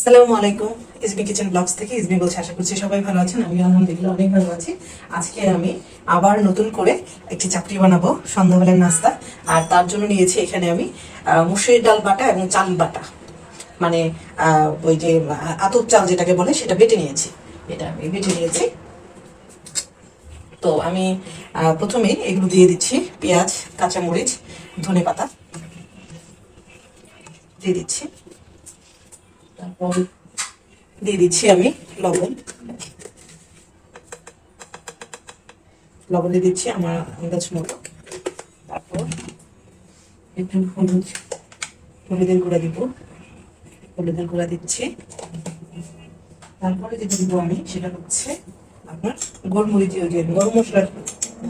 আসসালামু আলাইকুম। ইসমি kitchen blogs থেকে ইসমি বলছি। আশা করছি সবাই ভালো আছেন। আমি আলহামদুলিল্লাহ অনেক ভালো আছি। আজকে আমি আবার নতুন করে একটি চাপড়ি বানাবো সন্ধ্যাবেলার নাস্তা। আর তার জন্য নিয়েছি এখানে আমি মুসুরির ডাল বাটা এবং চাল বাটা, মানে ওই যে আতপ চাল যেটাকে বলে সেটা বেটে নিয়েছি। এটা আমি বেটে নিয়েছি। তো আমি প্রথমেই এগুলো দিয়ে দিচ্ছি, পেঁয়াজ, কাঁচামরিচ, ধনেপাতা দিয়ে দিচ্ছি। তারপর দিয়ে দিচ্ছি আমি লবণ। লবণ দিয়ে দিচ্ছি আমার আন্দাজ মতো। তারপর একটু হলুদের গুঁড়া দিব, হলুদের গুঁড়া দিচ্ছি। তারপরে যেটা দিব আমি সেটা হচ্ছে আপনার গোলমরিচ, যে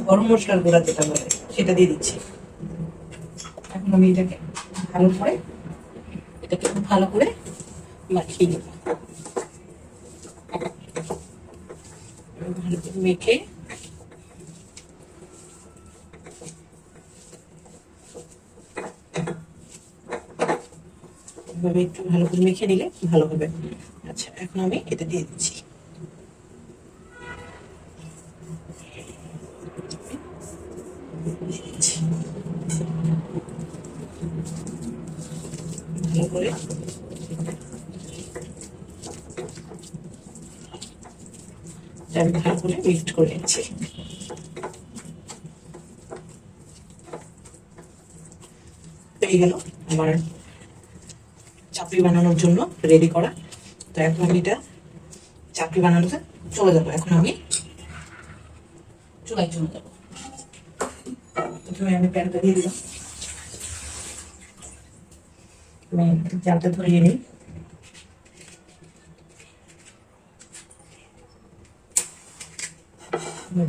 গরম মশলার গুঁড়া যেটা বলে সেটা দিয়ে দিচ্ছি। এখন আমি এটাকে ভালো করে মাখিয়ে নেব। ভালো করে মেখে একটু ভালো করে মেখে নিলে ভালো হবে। আচ্ছা, এখন আমি এটা দিয়ে দিচ্ছি। ভালো করে আমি ভালো করে মিক্সড করে নিচ্ছি। হয়ে গেল আমার চাপড়ি বানানোর জন্য রেডি করা। তো এখন আমি এটা চাপড়ি বানানোতে চলে যাবো। এখন আমি চুলায় চলে যাবো। প্রথমে আমি প্যানটা দিয়ে দিলাম। আমি জালটা ধরিয়ে নিই।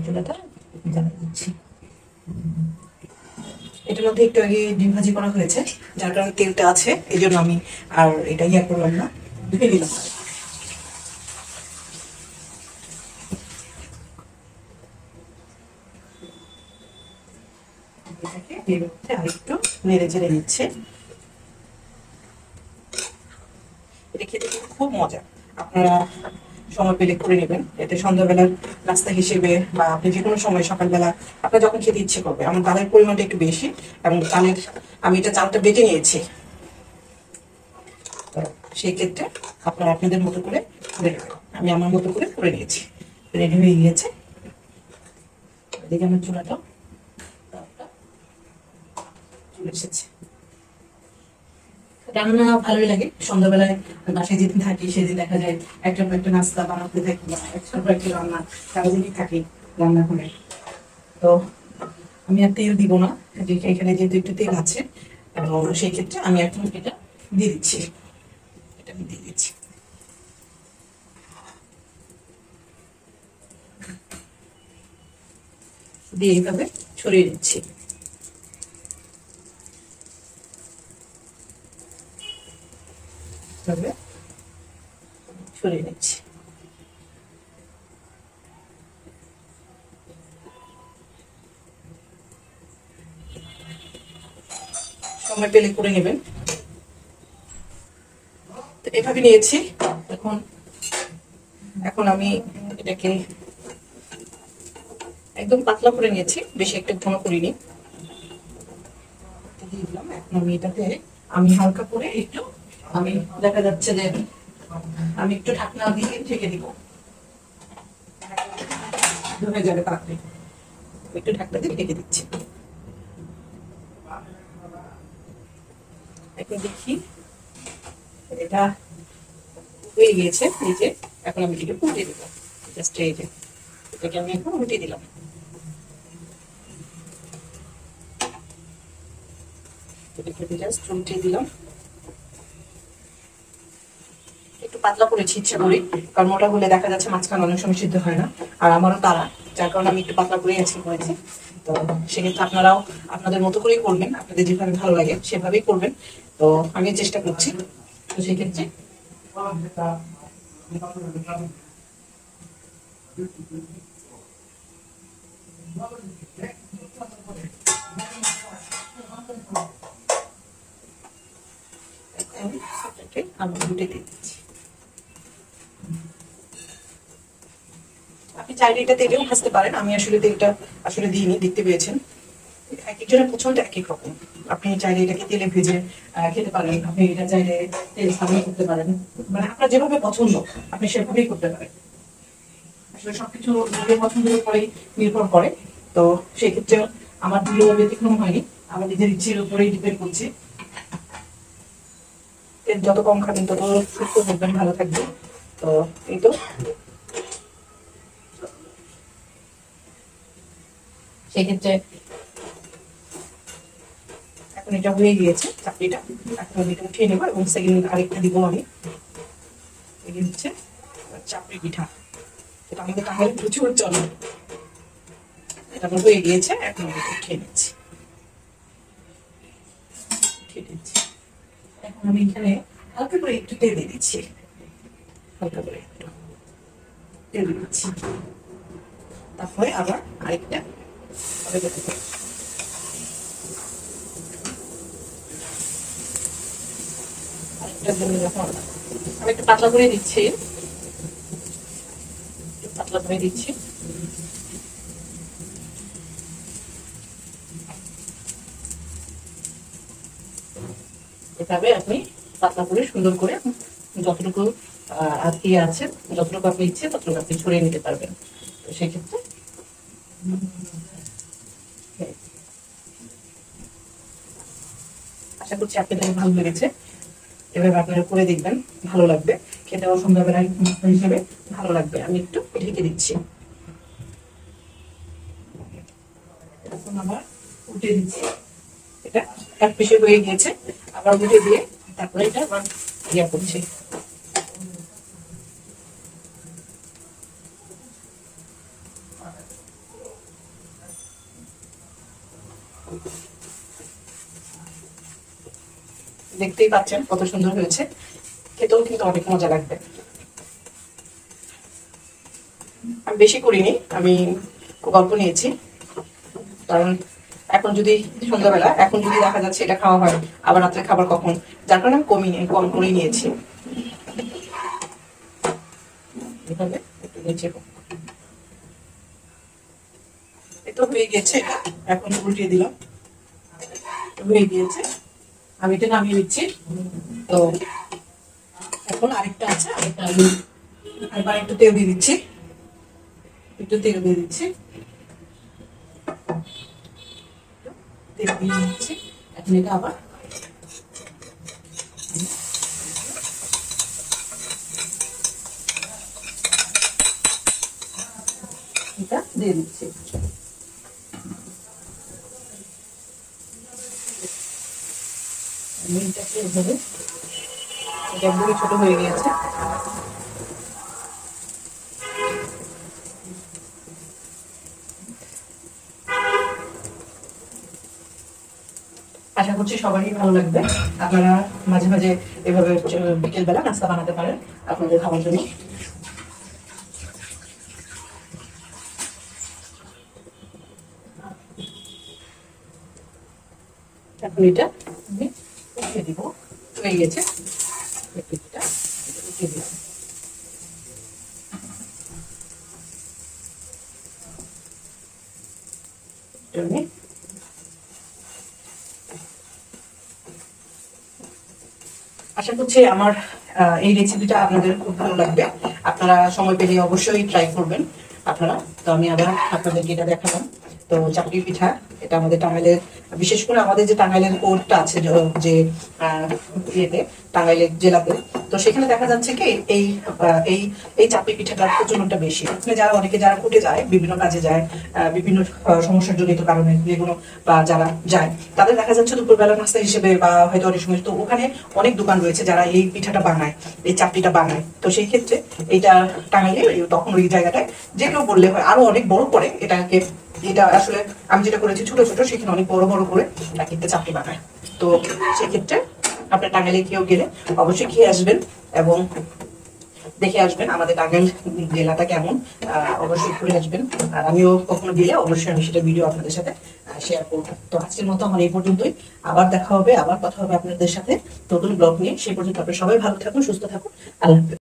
চুলাটা জ্বালিয়ে দিচ্ছি। এটার মধ্যে একটু আগে ডিম ভাজি করা হয়েছে, যার কারণে তেলটা আছে, এই জন্য আমি আর এটা করলাম না, ধুয়ে দিলাম। এর মধ্যে আরেকটু নেড়ে চেড়ে নিচ্ছে। এটা খেতে খুব মজা। আপনারা সময় পেলে করে নেবেন। এতে সন্ধ্যাবেলার নাস্তা হিসেবে বা আপনি যে কোনো সময় সকালবেলা আপনার যখন খেতে ইচ্ছে করবে। আমার ডালের পরিমাণটা একটু বেশি এবং আমি এটা চালটা বেটে নিয়েছি। সেই ক্ষেত্রে আপনারা আপনাদের মতো করে নেবেন। আমি আমার মতো করে নিয়েছি। রেডি হয়ে গিয়েছে। এদিকে আমার চুলাটা চলে এসেছে। রান্না ভালোই লাগে। সন্ধ্যাবেলায় বাসায় যেদিন থাকি সেদিন দেখা যায় একটা পর একটা নাস্তা বানাতে থাকি, একটার পর একটা রান্না সারাদিনই থাকি রান্না করে। তো আমি আর তেল দিব না, এখানে যেহেতু একটু তেল আছে, তো সেই ক্ষেত্রে আমি এখন এটা দিয়ে দিচ্ছি। এটা আমি দিয়ে দিচ্ছি। দিয়ে এইভাবে ছড়িয়ে দিচ্ছি। ছড়িয়ে নিচ্ছি। সময় পেলে করে নেবেন। তো এভাবে নিয়েছি। এখন এখন আমি এটাকে একদম পাতলা করে নিয়েছি, বেশি একটা ঘন করিনি। দিয়ে দিলাম। এখন আমি এটাতে হালকা করে একটু, আমি দেখা যাচ্ছে যে আমি একটু ঢাকনা দিয়ে ঢেকে দিব, ধরে যাবে তাড়াতাড়ি। একটু ঢাকনা দিয়ে ঢেকে দিচ্ছি। এখন দেখি এটা হয়ে গিয়েছে। এই যে এখন আমি এটাকে উল্টে দেবো। জাস্ট এই যে এটাকে আমি এখন উল্টে দিলাম। জাস্ট উল্টে দিলাম। একটু পাতলা করেছি ইচ্ছা করি, কারণ মোটা হলে দেখা যাচ্ছে মাঝখানে অনেক সময় সিদ্ধ হয় না, আর আমারও তারা, যার কারণে আমি একটু পাতলা করে আজকে করেছি। তো সেক্ষেত্রে আপনারাও আপনাদের মতো করেই করবেন, আপনাদের যেভাবে ভালো লাগে সেভাবেই করবেন। তো আমি চেষ্টা করছি। তো সেক্ষেত্রে আমি উল্টে দিচ্ছি। আপনি চাইলে এটা তেলেও ভাজতে পারেন, আমি আসলে তেলটা আসলে দিইনি, দেখতে পেয়েছেন। এক একজনের পছন্দ এক এক রকম। আপনি চাইলে এটাকে তেলে ভেজে খেতে পারেন, আপনি এটা চাইলে তেল ছাড়াই করতে পারেন, মানে আপনার যেভাবে পছন্দ আপনি সেভাবেই করতে পারেন। আসলে সবকিছু নিজের পছন্দের উপরেই নির্ভর করে। তো সেই ক্ষেত্রে আমার দিলেও ব্যতিক্রম হয়নি, আমার নিজের ইচ্ছের উপরেই ডিপেন্ড করছে। তেল যত কম খাবেন তত সুস্থ থাকবেন, ভালো থাকবেন। তো এই তো সেক্ষেত্রে এখন এটা হয়ে গিয়েছে চাকরিটা, এখন আমি এটা উঠিয়ে নেবো এবং সেকেন্ড আরেকটা দিব আমি। এই হচ্ছে চাপড়ি পিঠা, এটা আমাদের টাঙ্গাইলে প্রচুর চলে। এটা আমার হয়ে গিয়েছে, এখন আমি এটা উঠিয়ে নিচ্ছি। এখন আমি এখানে হালকা করে একটু তেল দিয়ে দিচ্ছি, হালকা করে একটু তেল দিয়ে দিচ্ছি। তারপরে আবার আরেকটা আমি একটু পাতলা করে দিচ্ছি, পাতলা করে দিচ্ছি। এভাবে আপনি পাতলা করে সুন্দর করে যতটুকু আটকিয়ে আছে, যতটুকু আপনি ইচ্ছে ততটুকু আপনি ছড়িয়ে নিতে পারবেন। তো সেক্ষেত্রে আশা করছি আপনাদের ভালো লেগেছে। এভাবে আপনারা করে দেখবেন, ভালো লাগবে খেতেও, সন্ধ্যাবেলায় হিসেবে ভালো লাগবে। আমি একটু ঢেকে দিচ্ছি, এখন আবার উঠে দিচ্ছি। এটা এক পিসে হয়ে গিয়েছে, আবার উঠে দিয়ে তারপরে এটা আবার ইয়া করছি। দেখতেই পাচ্ছেন কত সুন্দর হয়েছে, খেতেও কিন্তু অনেক মজা লাগবে। আমি বেশি করিনি, আমি খুব অল্প নিয়েছি, কারণ এখন যদি সন্ধ্যাবেলা এখন যদি দেখা যাচ্ছে এটা খাওয়া হয় আবার রাত্রে খাবার কখন, যার কারণে আমি কম করেই নিয়েছি। এভাবে একটু নিচে এটা হয়ে গেছে, এখন উল্টিয়ে দিলাম, হয়ে গিয়েছে। আমি এটা নামিয়ে নিচ্ছি। তো এখন আরেকটা আছে, আরেকটা আমি আবার একটু তেল দিয়ে দিচ্ছি, একটু তেল দিয়ে দিচ্ছি, তেল দিয়ে দিচ্ছি। এখন এটা আবার এটা দিয়ে দিচ্ছি। এটাকে এভাবে, এটা একদমই ছোট হয়ে গিয়েছে। আশা করছি সবারই ভালো লাগবে। আপনারা মাঝে মাঝে এভাবে বিকেল বেলা নাস্তা বানাতে পারেন আপনাদের খাওয়ার জন্য। এখন এটা আমি উঠিয়ে দিব, হয়ে গেছে এটা উঠিয়ে দিব। আশা করছি আমার এই রেসিপিটা আপনাদের খুব ভালো লাগবে। আপনারা সময় পেলে অবশ্যই ট্রাই করবেন আপনারা। তো আমি আবার আপনাদেরকে এটা দেখালাম। তো চাকরি পিঠা, এটা আমাদের টাঙ্গাইলের, বিশেষ করে আমাদের যে টাঙ্গাইলের কোর্টটা আছে, যে ইয়েতে টাঙ্গাইলের জেলাতে, তো সেখানে দেখা যাচ্ছে কি এই এই এই চাকরি পিঠাটার প্রচলনটা বেশি। ওখানে যারা অনেকে যারা কোর্টে যায়, বিভিন্ন কাজে যায়, বিভিন্ন সমস্যার জনিত কারণে যেগুলো, বা যারা যায় তাদের দেখা যাচ্ছে দুপুরবেলা নাস্তা হিসেবে বা হয়তো অনেক সময়, তো ওখানে অনেক দোকান রয়েছে যারা এই পিঠাটা বানায়, এই চাকরিটা বানায়। তো সেই ক্ষেত্রে এইটা টাঙ্গাইলে তখন ওই জায়গাটায় যে কেউ বললে হয়, আরো অনেক বড় করে এটাকে, এটা আসলে আমি যেটা করেছি ছোট ছোট, সেখানে অনেক বড় বড় করে এক একটা চাকরি বানায়। তো সেক্ষেত্রে আপনার টাঙ্গাইলে কেউ গেলে অবশ্যই খেয়ে আসবেন এবং দেখে আসবেন আমাদের টাঙ্গাইল জেলাটা কেমন, অবশ্যই ঘুরে আসবেন। আর আমিও কখনো গেলে অবশ্যই আমি সেটা ভিডিও আপনাদের সাথে শেয়ার করবো। তো আজকের মতো আমার এই পর্যন্তই, আবার দেখা হবে, আবার কথা হবে আপনাদের সাথে নতুন ব্লগ নিয়ে। সেই পর্যন্ত আপনারা সবাই ভালো থাকুন, সুস্থ থাকুন, আল্লাহ হাফেজ।